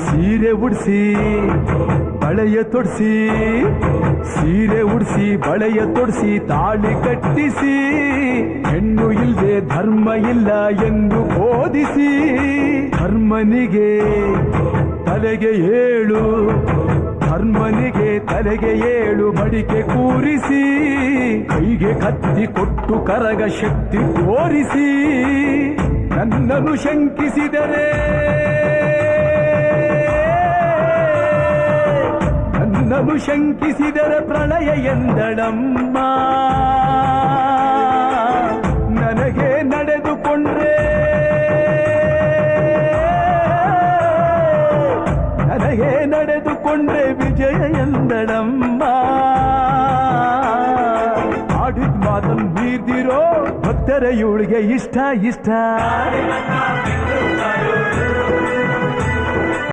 ಸೀರೆ ಉಡಿಸಿ ಬಳೆಯ ತೊಡಿಸಿ ಸೀರೆ ಉಡಿಸಿ ಬಳೆಯ ತೊಡಿಸಿ ತಾಳಿ ಕಟ್ಟಿಸಿ ಹೆಣ್ಣು ಇಲ್ಲದೆ ಧರ್ಮ ಇಲ್ಲ ಎಂದು ಬೋಧಿಸಿ ಧರ್ಮನಿಗೆ ತಲೆಗೆ ಏಳು ಧರ್ಮನಿಗೆ ತಲೆಗೆ ಏಳು ಮಡಿಕೆ ಕೂರಿಸಿ ಕೈಗೆ ಕತ್ತಿ ಕೊಟ್ಟು ಕರಗ ಶಕ್ತಿ ತೋರಿಸಿ ನನ್ನನ್ನು ಶಂಕಿಸಿದರೆ ನನ್ನನ್ನು ಶಂಕಿಸಿದರೆ ಪ್ರಳಯ ಎಂದಳಮ್ಮ ನನಗೆ ನಡೆದುಕೊಂಡ್ರೆ ನನಗೆ ನಡೆದುಕೊಂಡ್ರೆ ವಿಜಯ ಎಂದಳಮ್ಮ ಆಡಿದ ಮಾತನ್ನು ಬೀರ್ದಿರೋ ಭಕ್ತರ ಇವಳಿಗೆ ಇಷ್ಟ ಇಷ್ಟ